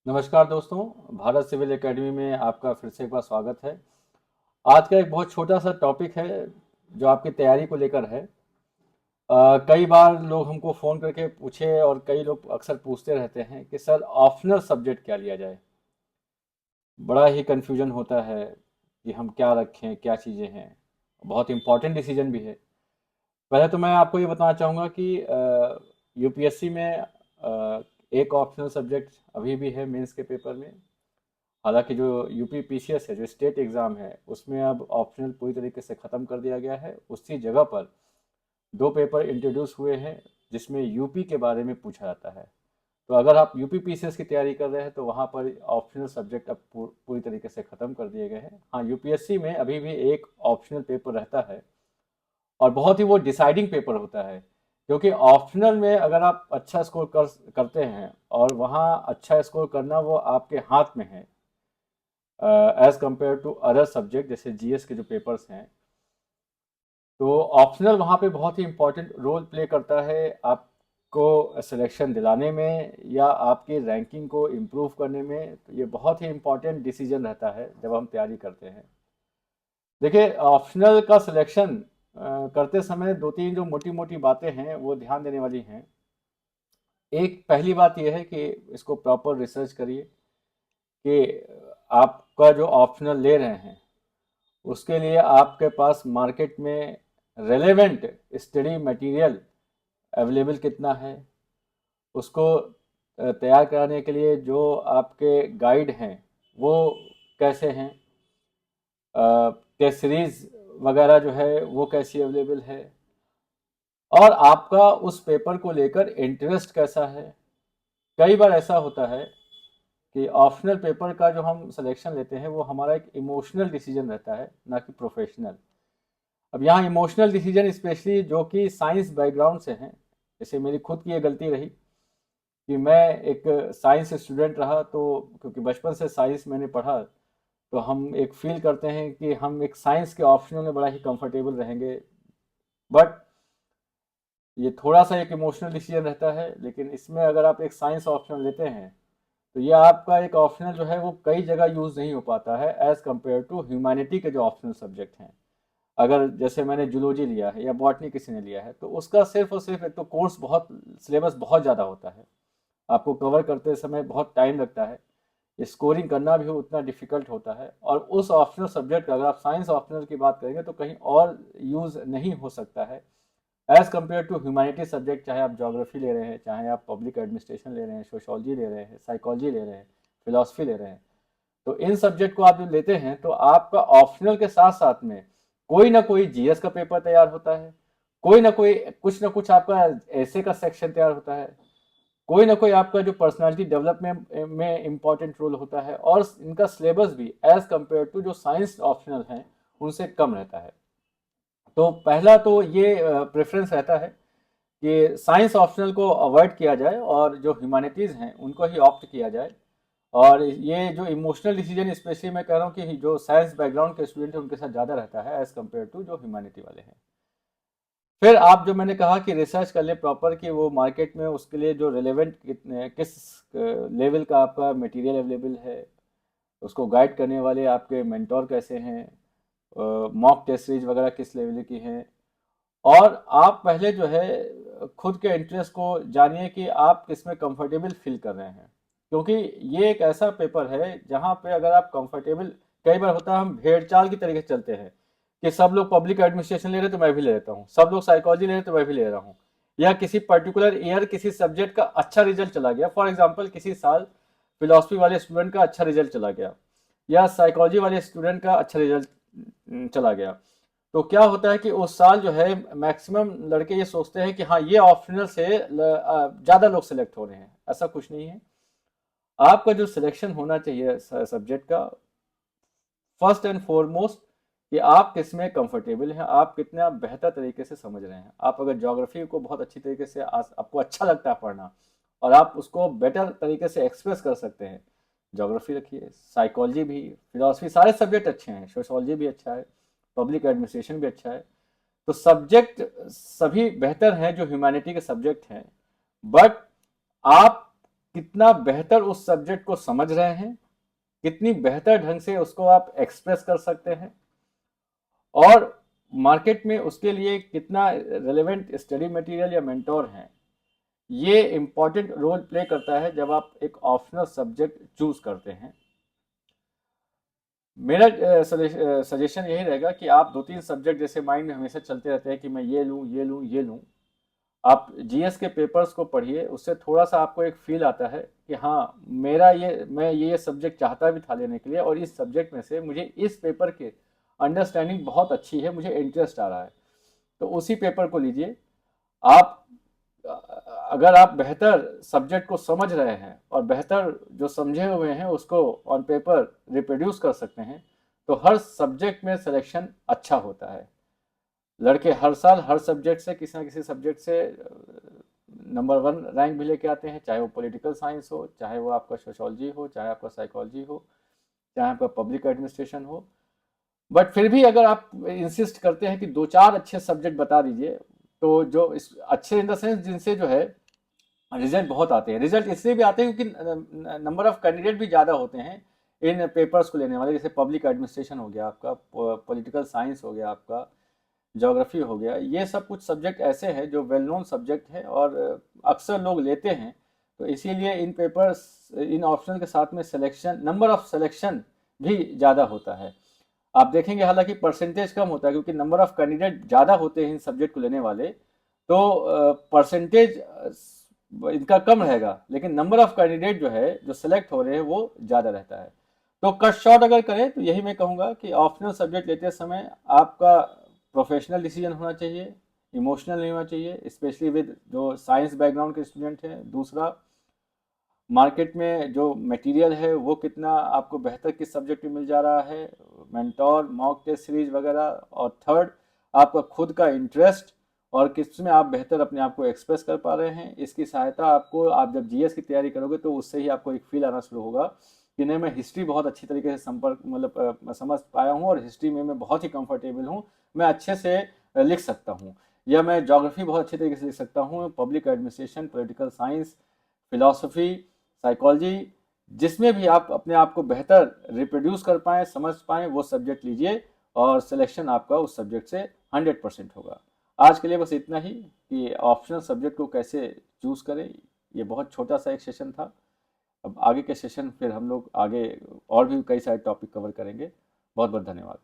नमस्कार दोस्तों। Bharat civil academy में आपका फिर से एक बार स्वागत है। आज का एक बहुत छोटा सा टॉपिक है जो आपकी तैयारी को लेकर है। कई बार लोग हमको फ़ोन करके पूछे और कई लोग अक्सर पूछते रहते हैं कि सर ऑप्शनल सब्जेक्ट क्या लिया जाए। बड़ा ही कन्फ्यूजन होता है कि हम क्या रखें, क्या चीज़ें हैं। बहुत इम्पोर्टेंट डिसीजन भी है। पहले तो मैं आपको ये बताना चाहूँगा कि यूपीएससी में एक ऑप्शनल सब्जेक्ट अभी भी है मेंस के पेपर में। हालांकि जो यूपी पीसीएस है, जो स्टेट एग्ज़ाम है, उसमें अब ऑप्शनल पूरी तरीके से ख़त्म कर दिया गया है। उसकी जगह पर दो पेपर इंट्रोड्यूस हुए हैं जिसमें यूपी के बारे में पूछा जाता है। तो अगर आप यूपी पीसीएस की तैयारी कर रहे हैं तो वहाँ पर ऑप्शनल सब्जेक्ट अब पूरी तरीके से ख़त्म कर दिए गए हैं। हाँ, यूपीएससी में अभी भी एक ऑप्शनल पेपर रहता है और बहुत ही वो डिसाइडिंग पेपर होता है, क्योंकि ऑप्शनल में अगर आप अच्छा स्कोर करते हैं और वहाँ अच्छा स्कोर करना वो आपके हाथ में है as compare to other subject जैसे जीएस के जो पेपर्स हैं। तो ऑप्शनल वहाँ पे बहुत ही इम्पोर्टेंट रोल प्ले करता है आपको सिलेक्शन दिलाने में या आपकी रैंकिंग को इम्प्रूव करने में। तो ये बहुत ही इम्पोर्टेंट डिसीजन रहता है जब हम तैयारी करते हैं। देखिए, ऑप्शनल का सिलेक्शन करते समय दो तीन जो मोटी मोटी बातें हैं वो ध्यान देने वाली हैं। एक पहली बात यह है कि इसको प्रॉपर रिसर्च करिए कि आपका जो ऑप्शनल ले रहे हैं उसके लिए आपके पास मार्केट में रेलेवेंट स्टडी मटेरियल अवेलेबल कितना है। उसको तैयार कराने के लिए जो आपके गाइड हैं वो कैसे हैं, टेस्ट सीरीज वगैरह जो है वो कैसी अवेलेबल है, और आपका उस पेपर को लेकर इंटरेस्ट कैसा है। कई बार ऐसा होता है कि ऑप्शनल पेपर का जो हम सिलेक्शन लेते हैं वो हमारा एक इमोशनल डिसीजन रहता है, ना कि प्रोफेशनल। अब यहाँ इमोशनल डिसीजन स्पेशली जो कि साइंस बैकग्राउंड से हैं, जैसे मेरी खुद की ये गलती रही कि मैं एक साइंस स्टूडेंट रहा, तो क्योंकि बचपन से साइंस मैंने पढ़ा, तो हम एक फील करते हैं कि हम एक साइंस के ऑप्शनल में बड़ा ही कंफर्टेबल रहेंगे। बट ये थोड़ा सा एक इमोशनल डिसीजन रहता है, लेकिन इसमें अगर आप एक साइंस ऑप्शनल लेते हैं तो ये आपका एक ऑप्शनल जो है वो कई जगह यूज़ नहीं हो पाता है एज़ कम्पेयर टू ह्यूमैनिटी के जो ऑप्शनल सब्जेक्ट हैं। अगर जैसे मैंने जूलॉजी लिया है या बॉटनी किसी ने लिया है तो उसका सिर्फ और सिर्फ एक तो कोर्स बहुत, सिलेबस बहुत ज़्यादा होता है, आपको कवर करते समय बहुत टाइम लगता है, स्कोरिंग करना भी उतना डिफिकल्ट होता है। और उस ऑप्शनल सब्जेक्ट का अगर आप साइंस ऑप्शनल की बात करेंगे तो कहीं और यूज़ नहीं हो सकता है as compare to humanity subject. चाहे आप ज्योग्राफी ले रहे हैं, चाहे आप पब्लिक एडमिनिस्ट्रेशन ले रहे हैं, सोशोलॉजी ले रहे हैं, साइकोलॉजी ले रहे हैं, फिलोसफी ले रहे हैं, तो इन सब्जेक्ट को आप जो लेते हैं तो आपका ऑप्शनल के साथ साथ में कोई ना कोई जीएस का पेपर तैयार होता है, कोई ना कोई कुछ ना कुछ आपका ऐसे का सेक्शन तैयार होता है, कोई ना कोई आपका जो पर्सनालिटी डेवलपमेंट में इंपॉर्टेंट रोल होता है, और इनका सिलेबस भी एज कम्पेयर टू जो साइंस ऑप्शनल हैं उनसे कम रहता है। तो पहला तो ये प्रेफरेंस रहता है कि साइंस ऑप्शनल को अवॉइड किया जाए और जो ह्यूमैनिटीज़ हैं उनको ही ऑप्ट किया जाए। और ये जो इमोशनल डिसीजन स्पेशली मैं कह रहा हूँ कि जो साइंस बैकग्राउंड के स्टूडेंट हैं उनके साथ ज़्यादा रहता है एज कम्पेयर टू जो ह्यूमैनिटी वाले हैं। फिर आप जो मैंने कहा कि रिसर्च कर ले प्रॉपर कि वो मार्केट में उसके लिए जो रिलेवेंट किस लेवल का आपका मटेरियल अवेलेबल है, उसको गाइड करने वाले आपके मेंटोर कैसे हैं, मॉक टेस्ट सीरीज वगैरह किस लेवल की हैं। और आप पहले जो है खुद के इंटरेस्ट को जानिए कि आप किस में कंफर्टेबल फील कर रहे हैं, क्योंकि ये एक ऐसा पेपर है जहाँ पे अगर आप कंफर्टेबल, कई बार होता है हम भेड़ चाल की तरीके से चलते हैं कि सब लोग पब्लिक एडमिनिस्ट्रेशन ले रहे तो मैं भी ले लेता हूँ, सब लोग साइकोलॉजी ले रहे तो मैं भी ले रहा हूँ, या किसी पर्टिकुलर ईयर किसी सब्जेक्ट का अच्छा रिजल्ट चला गया, फॉर एग्जाम्पल किसी साल फिलोसफी वाले स्टूडेंट का अच्छा रिजल्ट चला गया या साइकोलॉजी वाले स्टूडेंट का अच्छा रिजल्ट चला गया, तो क्या होता है कि उस साल जो है मैक्सिमम लड़के ये सोचते हैं कि हाँ ये ऑप्शनल से ज़्यादा लोग सेलेक्ट हो रहे हैं। ऐसा कुछ नहीं है। आपका जो सिलेक्शन होना चाहिए सब्जेक्ट का, फर्स्ट एंड फॉरमोस्ट कि आप किस में कंफर्टेबल हैं, आप कितना बेहतर तरीके से समझ रहे हैं। आप अगर ज्योग्राफी को बहुत अच्छी तरीके से आपको अच्छा लगता है पढ़ना और आप उसको बेटर तरीके से एक्सप्रेस कर सकते हैं, ज्योग्राफी रखिए। साइकोलॉजी भी, फिलोसफी, सारे सब्जेक्ट अच्छे हैं, सोशोलॉजी भी अच्छा है, पब्लिक एडमिनिस्ट्रेशन भी अच्छा है। तो सब्जेक्ट सभी बेहतर हैं जो ह्यूमैनिटी के सब्जेक्ट हैं। बट आप कितना बेहतर उस सब्जेक्ट को समझ रहे हैं, कितनी बेहतर ढंग से उसको आप एक्सप्रेस कर सकते हैं, और मार्केट में उसके लिए कितना रेलेवेंट स्टडी मटेरियल या मेंटोर हैं, ये इम्पॉर्टेंट रोल प्ले करता है जब आप एक ऑप्शनल सब्जेक्ट चूज करते हैं। मेरा सजेशन यही रहेगा कि आप 2-3 सब्जेक्ट जैसे माइंड में हमेशा चलते रहते हैं कि मैं ये लूँ, ये लूँ, ये लूँ। आप जीएस के पेपर्स को पढ़िए, उससे थोड़ा-सा आपको एक फ़ील आता है कि हाँ, मैं ये सब्जेक्ट चाहता भी था लेने के लिए, और इस सब्जेक्ट में से मुझे इस पेपर के अंडरस्टैंडिंग बहुत अच्छी है, मुझे इंटरेस्ट आ रहा है। तो उसी पेपर को लीजिए। आप अगर आप बेहतर सब्जेक्ट को समझ रहे हैं और बेहतर जो समझे हुए हैं उसको ऑन पेपर रिप्रोड्यूस कर सकते हैं, तो हर सब्जेक्ट में सिलेक्शन अच्छा होता है। लड़के हर साल हर सब्जेक्ट से किसी ना किसी सब्जेक्ट से नंबर 1 रैंक भी लेके आते हैं, चाहे वो पॉलिटिकल साइंस हो, चाहे वो आपका सोशोलॉजी हो, चाहे आपका साइकोलॉजी हो, चाहे आपका पब्लिक एडमिनिस्ट्रेशन हो। बट फिर भी अगर आप इंसिस्ट करते हैं कि 2-4 अच्छे सब्जेक्ट बता दीजिए, तो जो इस अच्छे इन द सेंस जिनसे जो है रिजल्ट बहुत आते हैं। रिजल्ट इसलिए भी आते हैं क्योंकि नंबर ऑफ कैंडिडेट भी ज़्यादा होते हैं इन पेपर्स को लेने वाले, जैसे पब्लिक एडमिनिस्ट्रेशन हो गया आपका, पॉलिटिकल साइंस हो गया आपका, ज्योग्राफी हो गया। ये सब कुछ सब्जेक्ट ऐसे हैं जो वेल नोन सब्जेक्ट है और अक्सर लोग लेते हैं। तो इसीलिए इन पेपर्स, इन ऑप्शनल के साथ में सिलेक्शन, नंबर ऑफ सिलेक्शन भी ज़्यादा होता है। आप देखेंगे हालांकि परसेंटेज कम होता है क्योंकि नंबर ऑफ कैंडिडेट ज़्यादा होते हैं इन सब्जेक्ट को लेने वाले, तो परसेंटेज इनका कम रहेगा, लेकिन नंबर ऑफ कैंडिडेट जो है जो सिलेक्ट हो रहे हैं वो ज़्यादा रहता है। तो कट शॉर्ट अगर करें तो यही मैं कहूँगा कि ऑप्शनल सब्जेक्ट लेते समय आपका प्रोफेशनल डिसीजन होना चाहिए, इमोशनल नहीं होना चाहिए, स्पेशली विद जो साइंस बैकग्राउंड के स्टूडेंट हैं। दूसरा, मार्केट में जो मटेरियल है वो कितना आपको बेहतर किस सब्जेक्ट में मिल जा रहा है, मेंटोर, मॉक टेस्ट सीरीज वगैरह। और थर्ड, आपका खुद का इंटरेस्ट और किस में आप बेहतर अपने आप को एक्सप्रेस कर पा रहे हैं। इसकी सहायता आपको, आप जब जीएस की तैयारी करोगे तो उससे ही आपको एक फील आना शुरू होगा कि नहीं, मैं हिस्ट्री बहुत अच्छी तरीके से संपर्क मतलब समझ पाया हूँ और हिस्ट्री में मैं बहुत ही कंफर्टेबल हूँ, मैं अच्छे से लिख सकता हूँ। या मैं ज्योग्राफी बहुत अच्छे तरीके से लिख सकता हूँ, public administration, political science, philosophy, psychology, जिसमें भी आप अपने आप को बेहतर रिप्रोड्यूस कर पाएँ, समझ पाएँ, वो सब्जेक्ट लीजिए और सिलेक्शन आपका उस सब्जेक्ट से 100% होगा। आज के लिए बस इतना ही कि ऑप्शनल सब्जेक्ट को कैसे चूज़ करें, ये बहुत छोटा सा एक सेशन था। अब आगे के सेशन फिर हम लोग आगे और भी कई सारे टॉपिक कवर करेंगे। बहुत बहुत धन्यवाद।